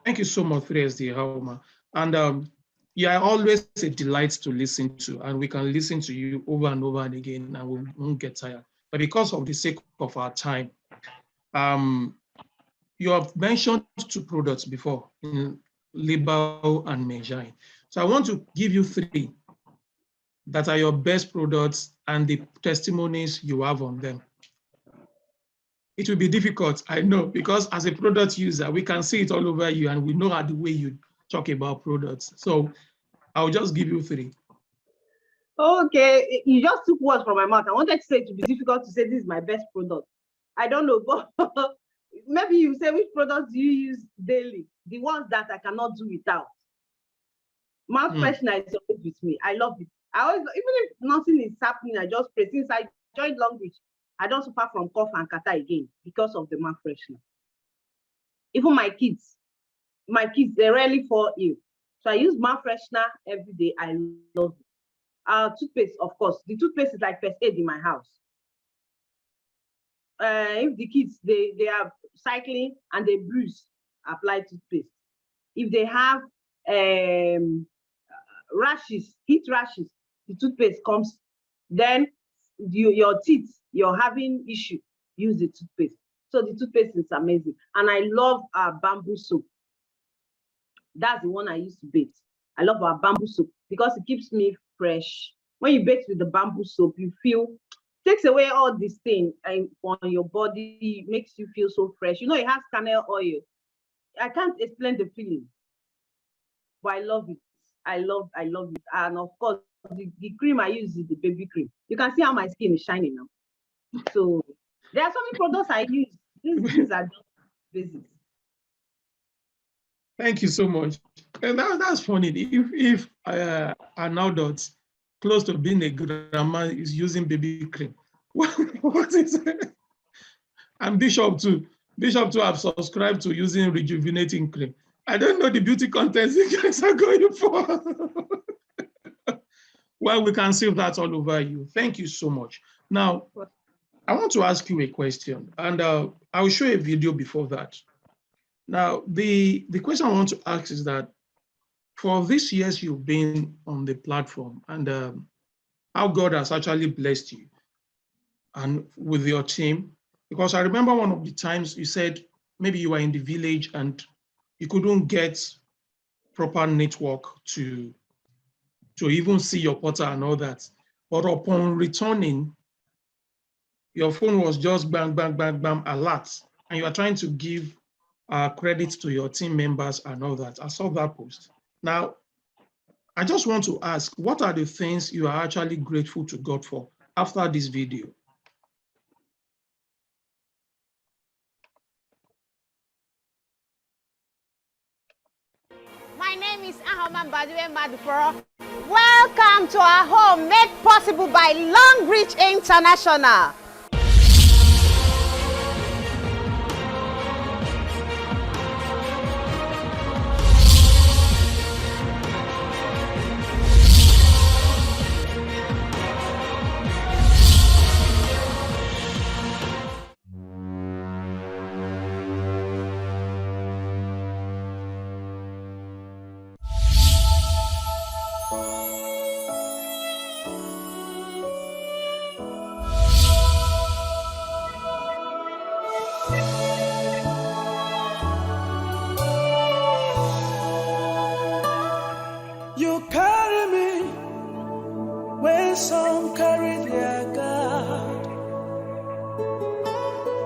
Thank you so much, 3SD AHAOMA. And you are always a delight to listen to, and we can listen to you over and over and again, and we won't get tired. But because of the sake of our time, you have mentioned 2 products before, in Libao and Menjain. So I want to give you 3 that are your best products and the testimonies you have on them. It will be difficult, I know, because as a product user, we can see it all over you and we know how the way you talk about products. So I'll just give you 3. Okay, you just took words from my mouth. I wanted to say it would be difficult to say this is my best product. I don't know, but maybe you say, which products do you use daily? The ones that I cannot do without. Mouth freshener is always with me. I love it. I always, even if nothing is happening, I just pray. Since I joined Longrich, I don't suffer from cough and kata again because of the mouth freshener. Even my kids, they rarely fall ill. So I use mouth freshener every day. I love it. Toothpaste, of course. The toothpaste is like first aid in my house. If the kids, they are cycling and they bruise, apply toothpaste. If they have rashes, heat rashes, the toothpaste comes. Then your teeth, you're having issue, use the toothpaste. So the toothpaste is amazing. And I love bamboo soap. That's the one I used to bathe. I love our bamboo soap because it keeps me fresh. When you bathe with the bamboo soap, you feel, takes away all this thing on your body, makes you feel so fresh. You know, it has canola oil. I can't explain the feeling, but I love it. I love it. And of course, the cream I use is the baby cream. You can see how my skin is shining now. So there are so many products I use. These are just basics. Thank you so much. And that's funny. If an adult close to being a grandma is using baby cream, what is it? And Bishop too. Bishop too have subscribed to using rejuvenating cream. I don't know the beauty contents you guys are going for. Well, we can see that all over you. Thank you so much. Now, I want to ask you a question, and I'll show a video before that. Now, the question I want to ask is that for these years you've been on the platform and how God has actually blessed you and with your team, because I remember one of the times you said maybe you were in the village and you couldn't get proper network to even see your portal and all that. But upon returning, your phone was just bang, bang, bang, bang, alert, and you are trying to give credit to your team members and all that. I saw that post. Now, I just want to ask, what are the things you are actually grateful to God for after this video? My name is AHAOMA MBADIWE. Welcome to our home, made possible by Longrich International. You carry me when some carry their God.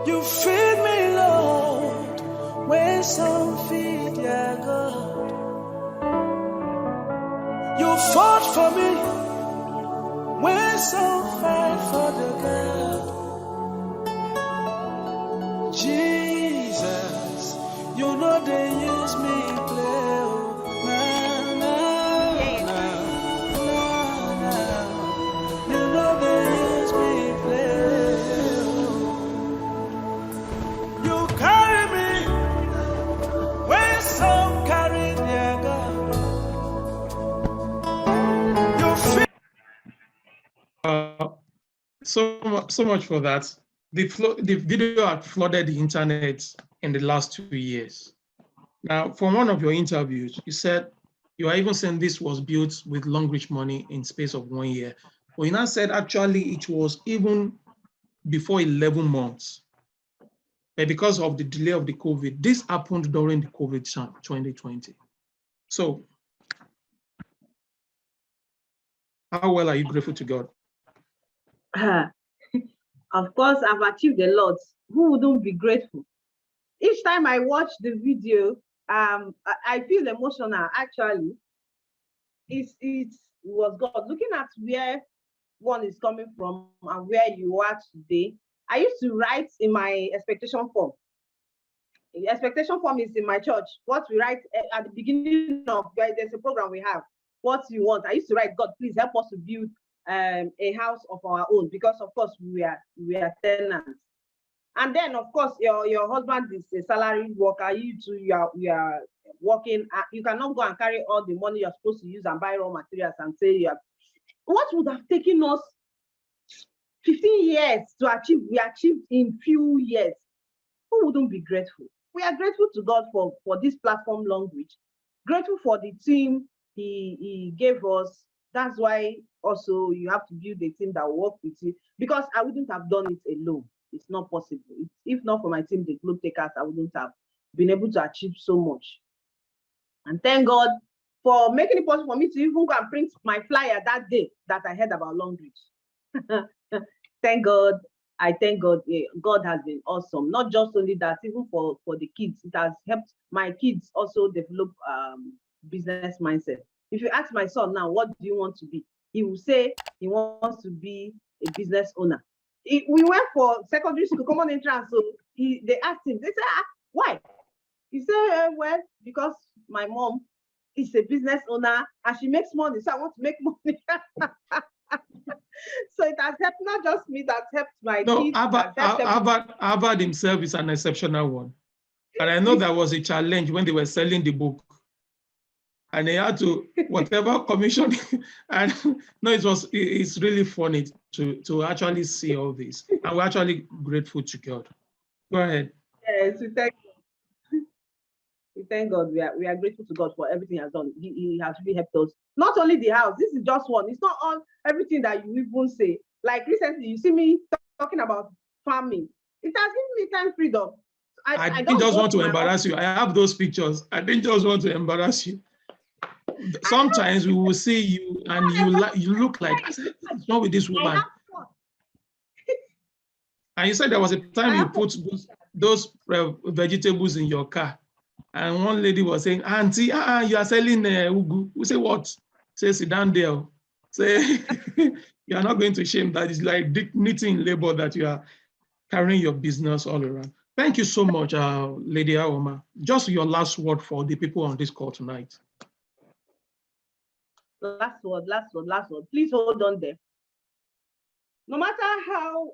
You feed me, Lord, when some feed their God. You fought for me when some fight for the God. Jesus, you know they use me play. So much for that. The video had flooded the internet in the last 2 years. Now, from one of your interviews, you said you are even saying this was built with Longrich money in space of 1 year. But you now said actually it was even before 11 months. But because of the delay of the COVID, this happened during the COVID time, 2020. So, how well are you grateful to God? Of course, I've achieved a lot. Who wouldn't be grateful? Each time I watch the video, I feel emotional. Actually, it was God. Looking at where one is coming from and where you are today, I used to write in my expectation form. The expectation form is in my church. What we write at the beginning of, there's a program we have. What you want? I used to write, God, please help us to build a house of our own, because of course we are tenants. And then of course your husband is a salaried worker. You too, you are working. You cannot go and carry all the money you're supposed to use and buy raw materials and say you have. What would have taken us 15 years to achieve, we achieved in few years. Who wouldn't be grateful? We are grateful to God for this platform, Longrich. Grateful for the team he gave us. That's why also you have to build a team that will work with you, because I wouldn't have done it alone. It's not possible. If not for my team, the Globe Takers, I wouldn't have been able to achieve so much. And thank God for making it possible for me to even go and print my flyer that day that I heard about Longrich. Thank God. I thank God. God has been awesome. Not just only that, even for the kids, it has helped my kids also develop business mindset. If you ask my son now, what do you want to be? He will say he wants to be a business owner. We went for secondary school common entrance, so they asked him. They said, why? He said, well, because my mom is a business owner and she makes money, so I want to make money. So it has helped not just me, that helped my kids. Harvard himself is an exceptional one. And I know that was a challenge when they were selling the book. And they had to, whatever commission, and no, it's really funny to actually see all this. And we're actually grateful to God. Go ahead. Yes, we thank God. We thank God. We are grateful to God for everything He has done. He has really helped us. Not only the house, this is just one. It's not all everything that you even say. Like recently, you see me talking about farming. It has given me time freedom. I didn't just want to embarrass you. I have those pictures. I didn't just want to embarrass you. Sometimes we will see you and you look like, I said, what's wrong with this woman? And you said there was a time you put those vegetables in your car. And one lady was saying, Auntie, you are selling ugu. We say, what? Say, sit down there. Say, you are not going to shame that. It's like dignity in labor that you are carrying your business all around. Thank you so much, Lady AHAOMA. Just your last word for the people on this call tonight. Last word. Please hold on there. No matter how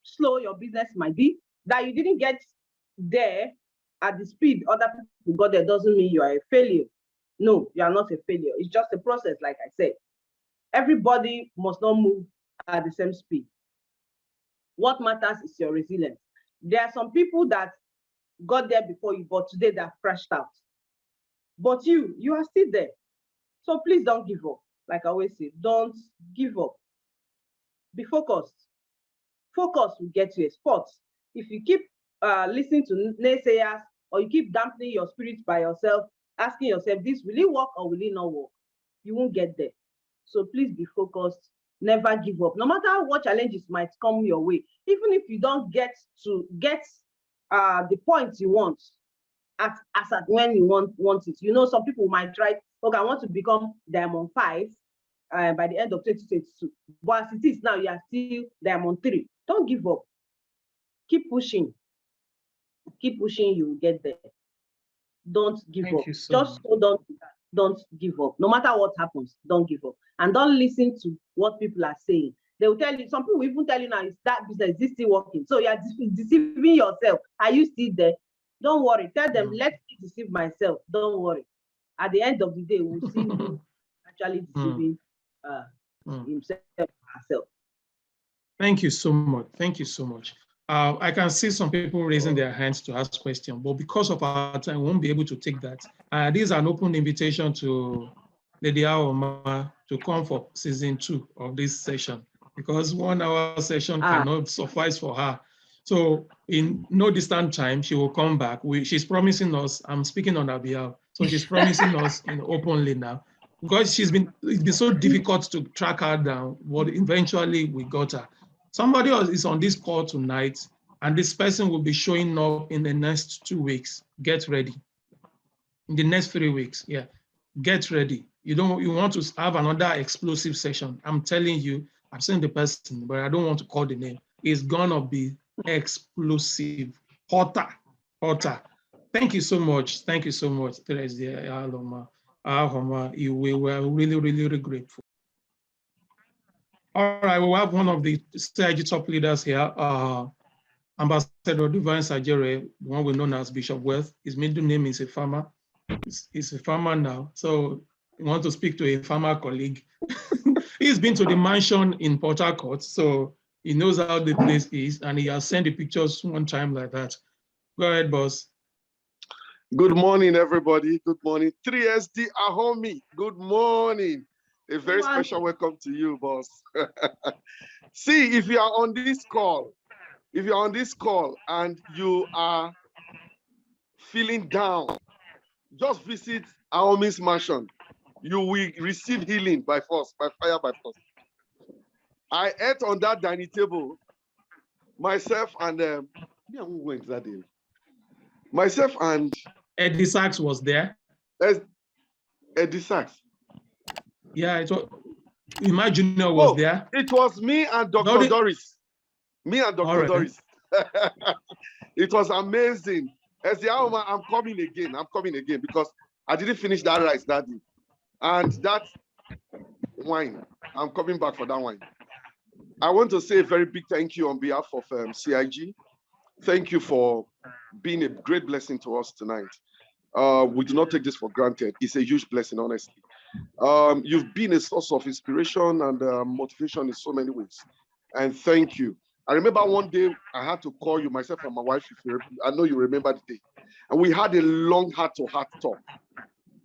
slow your business might be, that you didn't get there at the speed other people got there doesn't mean you are a failure. No, you are not a failure. It's just a process, like I said. Everybody must not move at the same speed. What matters is your resilience. There are some people that got there before you, but today they're crashed out. But you are still there. So please don't give up. Like I always say, don't give up. Be focused. Focus will get you a spot. If you keep listening to naysayers, or you keep dampening your spirit by yourself, asking yourself, this, will it work or will it not work? You won't get there. So please be focused. Never give up. No matter what challenges might come your way, even if you don't get the point you want at when you want it. You know, some people might try, okay, I want to become Diamond 5 by the end of 2022. But as it is now, you are still Diamond 3. Don't give up. Keep pushing. Keep pushing, you will get there. Don't give up. Just hold on to that. Don't give up. No matter what happens, don't give up. And don't listen to what people are saying. They will tell you, some people will even tell you now, is that business, is this still working? So you are deceiving yourself. Are you still there? Don't worry. Tell them, let me deceive myself. Don't worry. At the end of the day, we'll see who actually deceiving himself or herself. Thank you so much. Thank you so much. I can see some people raising their hands to ask questions, but because of our time, we won't be able to take that. This is an open invitation to Lady AHAOMA to come for season 2 of this session, because 1 hour session cannot suffice for her. So in no distant time, she will come back. She's promising us, I'm speaking on her behalf, so she's promising us openly now, because it's been so difficult to track her down, but eventually we got her. Somebody else is on this call tonight, and this person will be showing up in the next 2 weeks. Get ready. In the next 3 weeks, yeah. Get ready. You want to have another explosive session. I'm telling you, I've seen the person, but I don't want to call the name. It's gonna be explosive, hotter. Thank you so much. Thank you so much, Teresa AHAOMA. We were really, really, really grateful. All right, we have one of the CIG top leaders here, Ambassador Divine Sajere, the one we know as Bishop Wealth. His middle name is a farmer. He's a farmer now, so we want to speak to a farmer colleague. He's been to the mansion in Port Harcourt, so he knows how the place is, and he has sent the pictures one time like that. Go ahead, boss. Good morning, everybody. Good morning. 3SD AHAOMA. Good morning. A very special welcome to you, boss. See, if you are on this call, and you are feeling down, just visit AHAOMA's mansion. You will receive healing by force, by fire, by force. I ate on that dining table, myself and who went that day? Myself and Eddie Sachs was there. Eddie Sachs. Yeah, it was. Imagine was there. It was me and Dr. Doris. Me and Dr. Doris. It was amazing. As the AHAOMA, I'm coming again. I'm coming again because I didn't finish that rice that day. And that wine, I'm coming back for that wine. I want to say a very big thank you on behalf of CIG. Thank you for being a great blessing to us tonight. We do not take this for granted. It's a huge blessing, honestly. You've been a source of inspiration and motivation in so many ways. And thank you. I remember one day I had to call you, myself and my wife. I know you remember the day. And we had a long heart-to-heart talk.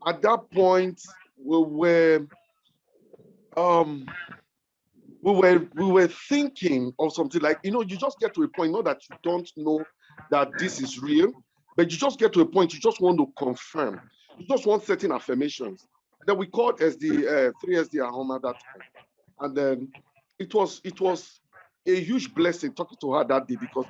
At that point, we were thinking of something like, you just get to a point, not that you don't know that this is real, but you just get to a point, you just want to confirm. You just want certain affirmations. Then we called SD 3SD AHAOMA that time. And then it was a huge blessing talking to her that day because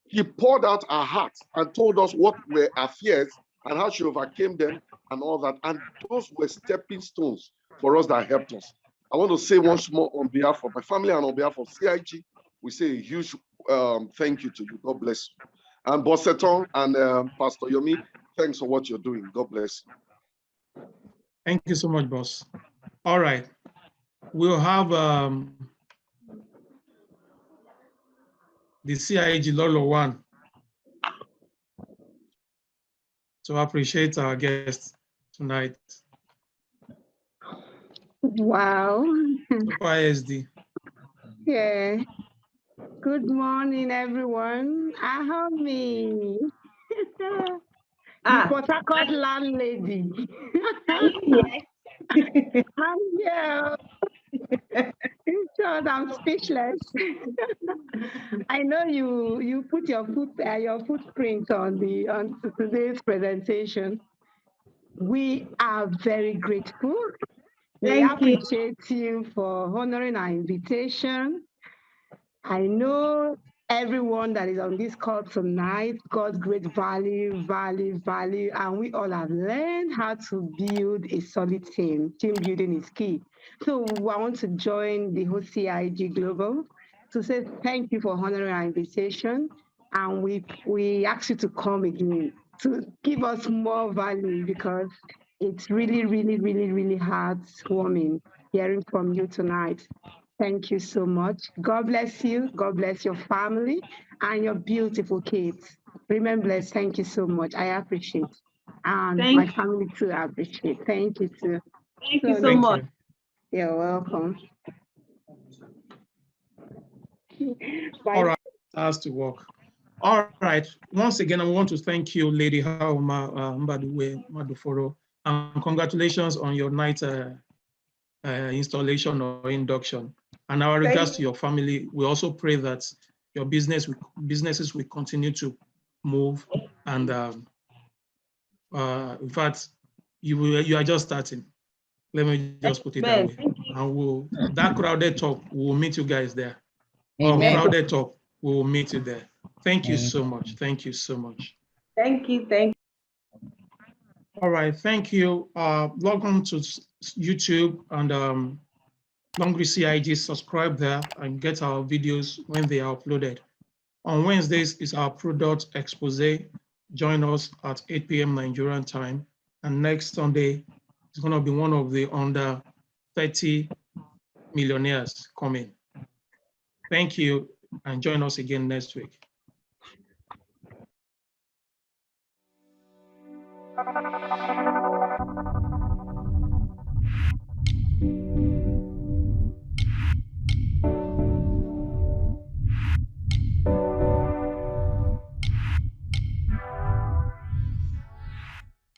he poured out her heart and told us what were her fears and how she overcame them and all that. And those were stepping stones for us that helped us. I want to say once more on behalf of my family and on behalf of CIG, we say a huge thank you to you. God bless you. And Boss Seton and Pastor Yomi, thanks for what you're doing. God bless you. Thank you so much, boss. All right. We'll have the CIG Lolo one to appreciate our guests tonight. Wow. Super ISD. Yeah. Good morning, everyone. AHAOMA. The Port Harcourt landlady. I'm here. I'm speechless. I know you put your footprint on today's presentation. We are very grateful. We appreciate you for honoring our invitation. I know everyone that is on this call tonight got great value, and we all have learned how to build a solid team. Team building is key. So I want to join the whole CIG Global to say thank you for honoring our invitation, and we ask you to come again to give us more value because it's really heartwarming hearing from you tonight. Thank you so much. God bless you. God bless your family and your beautiful kids. Remember, blessed. Thank you so much. I appreciate. And my family too, I appreciate. Thank you too. Thank you so much. You're welcome. All right, has to work. All right. Once again, I want to thank you, Lady AHAOMA MBADIWE MADUFORO, and congratulations on your night installation or induction. And our regards to your family. We also pray that your businesses will continue to move. And in fact, you are just starting. Let me just put it that way. And that crowded talk, we will meet you guys there. Crowded talk, we will meet you there. Thank you so much. Thank you so much. Thank you. All right, thank you. Log on to YouTube and Longrich CIG, subscribe there and get our videos when they are uploaded. On Wednesdays is our product expose. Join us at 8 p.m. Nigerian time. And next Sunday is going to be one of the under 30 millionaires coming. Thank you, and join us again next week. Thank you.